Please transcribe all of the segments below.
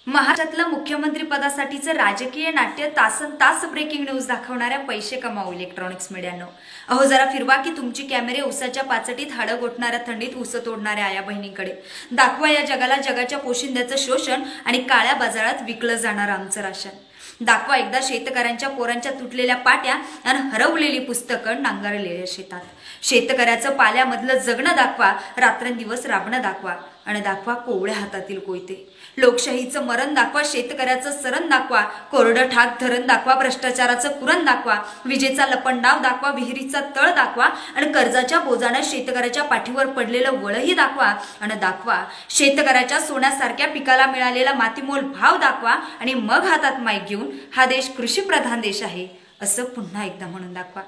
महाराष्ट्रातलं मुख्यमंत्री पदासाठीचं राजकीय नाट्य तासन तास ब्रेकिंग न्यूज दाखवणाऱ्या पैसे कमाऊ इलेक्ट्रॉनिक्स मीडियानो अहो जरा फिरवा की तुमची कॅमेरे उसाच्या पाचटीत हाडं गोठणाऱ्या थंडीत उस तोडणाऱ्या आया बहिणींकडे दाखवा या जगाला जगाच्या पोशिंद्याचं शोषण आणि काळ्या बाजारात विकलं जाणारं आमचं राशन दाखवा एकदा शेतकऱ्यांच्या पोरांच्या तुटलेल्या पाट्या आणि हरवलेली पुस्तकं नांगरलेल्या शेतात शेतकऱ्याचं पाल्यामधलं जगणं दाखवा रात्रंदिवस राबणं दाखवा आणि दाखवा कोवळ्या हातातील कोयते लोकशाहीचं मरण दाखवा शेतकऱ्याचं सरण दाखवा कोरडं ठाक धरण दाखवा भ्रष्टाचाराचं कुरण दाखवा विजेचा लपंडाव दाखवा विहिरीचा तळ दाखवा आणि कर्जाच्या बोजानं शेतकऱ्याच्या पाठीवर पडलेलं वळही दाखवा आणि दाखवा शेतकऱ्याच्या सोन्यासारख्या पिकाला मिळालेला मातीमोल भाव दाखवा आणि मग हातात माईक घेऊन हा देश कृषीप्रधान देश आहे असं पुन्हा एकदा म्हणून दाखवा।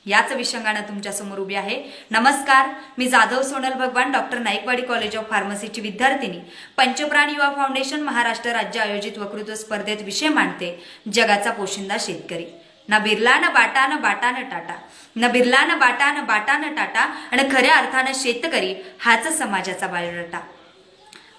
याच विषंगाने तुमच्या समोर उभी आहे। नमस्कार, मी जाधव सोनल भगवान डॉक्टर नाईकवाडी कॉलेज ऑफ फार्मसीची विद्यार्थिनी पंचप्राण युवा फाउंडेशन महाराष्ट्र राज्य आयोजित वक्तृत्व स्पर्धेत विषय मांडते जगाचा पोशिंदा शेतकरी। ना बिरला न बाटा न बाटा न टाटा न बिरला न बाटा न बाटा न टाटा आणि खऱ्या अर्थाने शेतकरी हाच समाजाचा बायोडाटा।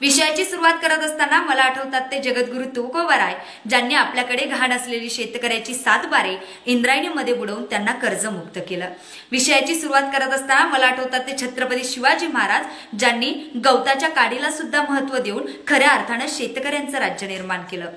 विषयाची सुरुवात करत असताना मला आठवतात ते जगद्गुरु तुकोबाराय ज्यांनी आपल्याकडे घाण असलेली शेतकऱ्याची 7 बारे इंद्रायणीमध्ये बुडवून त्यांना कर्जमुक्त केलं। विषयाची सुरुवात करत असताना मला आठवतात ते छत्रपती शिवाजी महाराज ज्यांनी गवताच्या काडीला सुद्धा महत्त्व देऊन खऱ्या अर्थाने शेतकऱ्यांचं राज्य निर्माण केलं।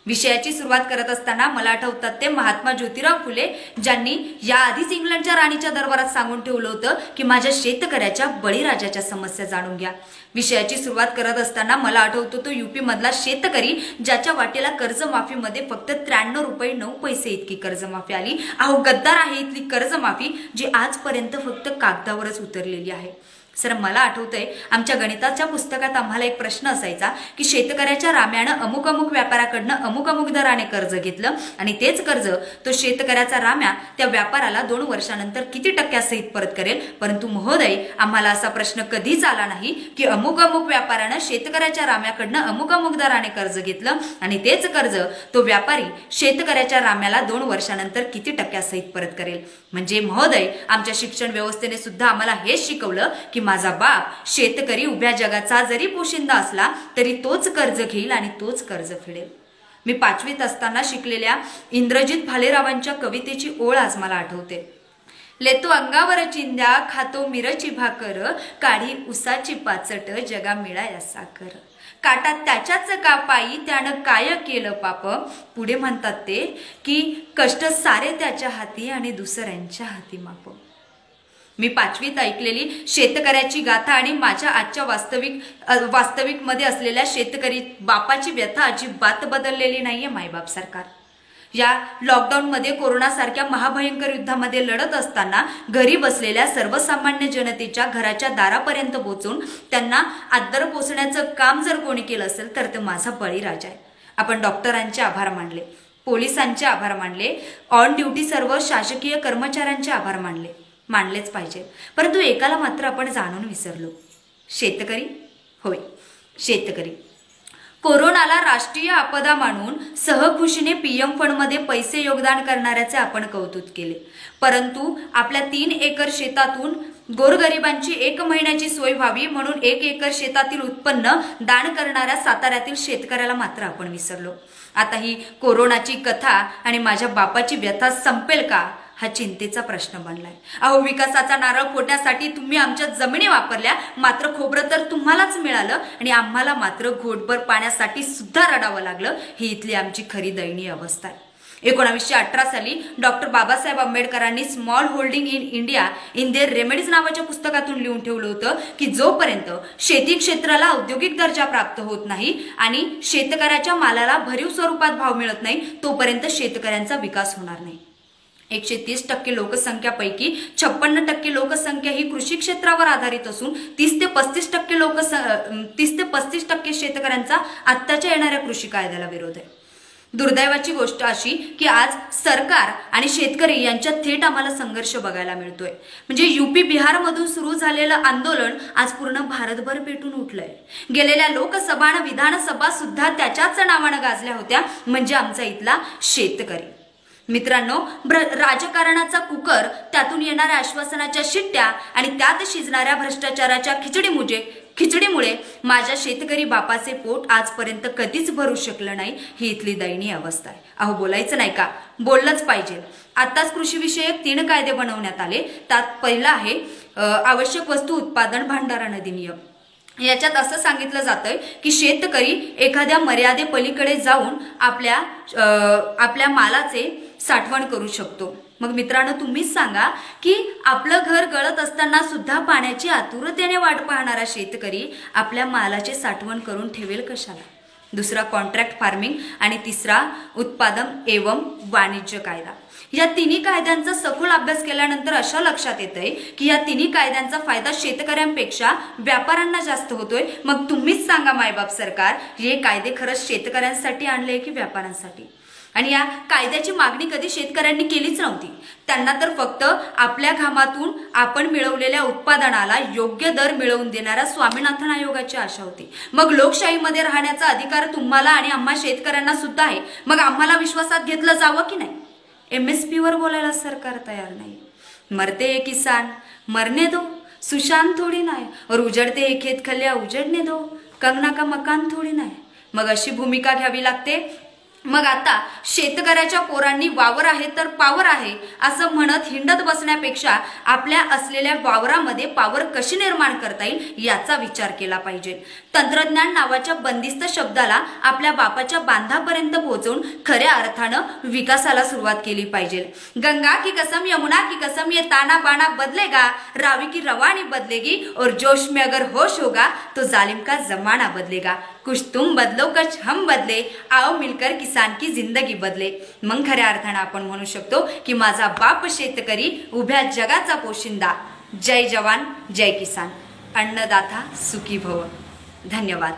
विषयाची सुरुवात करत असताना मला आठवतात ते महात्मा ज्योतिराव फुले ज्यांनी याआधीच इंग्लंडच्या राणीच्या दरबारात सांगून ठेवलं होतं की माझ्या शेतकऱ्याच्या बळीराजाच्या समस्या जाणून घ्या। विषयाची सुरुवात करत असताना मला आठवतो तो यूपी मधला शेतकरी ज्याच्या वाटेला कर्जमाफीमध्ये फक्त 93 रुपये 9 पैसे इतकी कर्जमाफी आली। अहो गद्दार आहे इथली कर्जमाफी जी आजपर्यंत फक्त कागदावरच उतरलेली आहे। सर मला आठवतंय आमच्या गणिताच्या पुस्तकात आम्हाला एक प्रश्न असायचा की शेतकऱ्याच्या राम्यानं अमुक अमुक व्यापाऱ्याकडनं अमुक अमुक दराने कर्ज घेतलं आणि तेच कर्ज तो शेतकऱ्याचा राम्या त्या व्यापाराला 2 वर्षानंतर किती टक्क्यासहित परत करेल। परंतु महोदय आम्हाला असा प्रश्न कधीच आला नाही की अमुक अमुक व्यापाऱ्यानं शेतकऱ्याच्या राम्याकडनं अमुक अमुक दराने कर्ज घेतलं आणि तेच कर्ज तो व्यापारी शेतकऱ्याच्या राम्याला 2 वर्षानंतर किती टक्क्यासहित परत करेल। म्हणजे महोदय आमच्या शिक्षण व्यवस्थेने सुद्धा आम्हाला हेच शिकवलं की माझा बाप शेतकरी उभ्या जगाचा जरी पोशिंदा असला तरी तोच कर्ज घेईल आणि तोच कर्ज फेडेल। मी 5वीत असताना शिकलेल्या इंद्रजित भालेरावांच्या कवितेची ओळ आज मला आठवते। लेतो अंगावर चिंध्या खातो मिरची भाकर काढी उसाची पाचट जगा मिळाया साखर काटा त्याच्याच का पायी त्यानं काय केलं पाप पुढे म्हणतात ते की कष्ट सारे त्याच्या हाती आणि दुसऱ्यांच्या हाती माप। मी 5वीत ऐकलेली शेतकऱ्याची गाथा आणि माझ्या आजच्या वास्तविक मध्ये असलेल्या शेतकरी बापाची व्यथा अजिबात बदललेली नाहीये। मायबाप सरकार या लॉकडाऊन मध्ये कोरोना सारख्या महाभयंकर युद्धामध्ये लढत असताना घरी बसलेल्या सर्वसामान्य जनतेच्या घराच्या दारापर्यंत पोहोचून त्यांना आदर पोचण्याचं काम जर कोणी केलं असेल तर ते माझा बळीराजा आहे। आपण डॉक्टरांचे आभार मानले, पोलिसांचे आभार मानले, ऑन ड्युटी सर्व शासकीय कर्मचाऱ्यांचे आभार मानलेच पाहिजे। परंतु एकाला मात्र आपण जाणून विसरलो, शेतकरी। होय शेतकरी कोरोनाला राष्ट्रीय आपदा मानून सहखुशीने पीएम फंड मध्ये पैसे योगदान करणाऱ्याचे आपण कौतुक केले। परंतु आपल्या 3 एकर शेतातून गोरगरिबांची 1 महिन्याची सोय व्हावी म्हणून 1 एकर शेतातील उत्पन्न दान करणाऱ्या साताऱ्यातील शेतकऱ्याला मात्र आपण विसरलो। आता ही कोरोनाची कथा आणि माझ्या बापाची व्यथा संपेल का हा चिंतेचा प्रश्न बनलाय। अहो विकासाचा नारळ फोडण्यासाठी तुम्ही आमच्या जमिनी वापरल्या मात्र खोबरं तर तुम्हालाच मिळालं आणि आम्हाला मात्र घोटभर पाण्यासाठी सुद्धा रडावं लागलं। ही इथली आमची खरी दयनीय अवस्था आहे। 1918 साली डॉक्टर बाबासाहेब आंबेडकरांनी small holding in India in their remedies नावाच्या पुस्तकातून लिहून ठेवलं होतं की जोपर्यंत शेती क्षेत्राला औद्योगिक दर्जा प्राप्त होत नाही आणि शेतकऱ्याच्या मालाला भरीव स्वरूपात भाव मिळत नाही तोपर्यंत शेतकऱ्यांचा विकास होणार नाही। 130% लोकसंख्यापैकी 56% लोकसंख्या ही कृषी क्षेत्रावर आधारित असून 30 ते 35% शेतकऱ्यांचा आत्ताच्या येणाऱ्या कृषी कायद्याला विरोध आहे। दुर्दैवाची गोष्ट अशी की आज सरकार आणि शेतकरी यांच्यात थेट आम्हाला संघर्ष बघायला मिळतोय। म्हणजे यूपी बिहार मधून सुरू झालेलं आंदोलन आज पूर्ण भारतभर पेटून उठलंय। गेलेल्या लोकसभा आणि विधानसभा सुद्धा त्याच्याच नावाने गाजल्या होत्या म्हणजे आमचा इथला शेतकरी। मित्रांनो राजकारणाचा कुकर त्यातून येणाऱ्या आश्वासनाच्या शिट्ट्या आणि त्यात शिजणाऱ्या भ्रष्टाचाराच्या खिचडी मुजे खिचडीमुळे माझ्या शेतकरी बापाचे पोट आजपर्यंत कधीच भरू शकलं नाही, ही इथली दयनीय अवस्था आहे. अहो बोलायचं नाही का? बोललंच पाहिजे. आताच कृषीविषयक 3 कायदे बनवण्यात आले. त्यात पहिला आहे आवश्यक वस्तू उत्पादन भांडारण अधिनियम. याच्यात असं सांगितलं जातंय की शेतकरी एखाद्या मर्यादेपलीकडे जाऊन आपल्या मालाचे साठवण करू शकतो. मग मित्रांनो, तुम्हीच सांगा की आपलं घर गळत असताना सुद्धा पाण्याची आतुरतेने वाट पाहणारा शेतकरी आपल्या मालाचे साठवण करून ठेवेल कशाला? दुसरा कॉन्ट्रॅक्ट फार्मिंग आणि तिसरा उत्पादन एवं वाणिज्य कायदा. या 3 कायद्यांचा सखोल अभ्यास केल्यानंतर अशा लक्षात येतंय की या 3 कायद्यांचा फायदा शेतकऱ्यांपेक्षा व्यापाऱ्यांना जास्त होतोय. मग तुम्हीच सांगा मायबाप सरकार, हे कायदे खरंच शेतकऱ्यांसाठी आणले की व्यापाऱ्यांसाठी? आणि या कायद्याची मागणी कधी शेतकऱ्यांनी केलीच नव्हती. त्यांना तर फक्त आपल्या घामातून आपण मिळवलेल्या उत्पादनाला योग्य दर मिळवून देणाऱ्या स्वामीनाथन आयोगाची आशा होती. मग लोकशाहीमध्ये राहण्याचा अधिकार तुम्हाला आणि आम्हा शेतकऱ्यांना सुद्धा आहे. मग आम्हाला विश्वासात घेतलं जावं की नाही? MSP वर बोलायला सरकार तयार नाही. मरते हे किसान मरने दो, सुशांत थोडी नाही. और उजड़ते हे खेत खलिया उजड़ने दो, कंगना का मकान थोडी नाही. मग अशी भूमिका घ्यावी लागते. मग आता शेतकऱ्याच्या पोरांनी वावर आहे तर पावर आहे असं म्हणत हिंडत बसण्यापेक्षा आपल्या असलेल्या वावरामध्ये पावर कशी निर्माण करता येईल याचा विचार केला पाहिजे. तंत्रज्ञान नावाच्या बंदिस्त शब्दाला आपल्या बापाच्या बांधापर्यंत पोहोचवून खऱ्या अर्थानं विकासाला सुरुवात केली पाहिजे. गंगा की कसम यमुना की कसम ये ताना बाना बदलेगा, रावी की रवानी बदलेगी और जोश में अगर होश होगा तो जालिम का जमाना बदलेगा. कुछ तुम बदलो कुछ हम बदले, आओ मिलकर किसान की जिंदगी बदले. मग खऱ्या अर्थानं आपण म्हणू शकतो की माझा बाप शेतकरी, उभ्या जगाचा पोशिंदा. जय जवान जय किसान. अन्नदाता सुखी भव. धन्यवाद.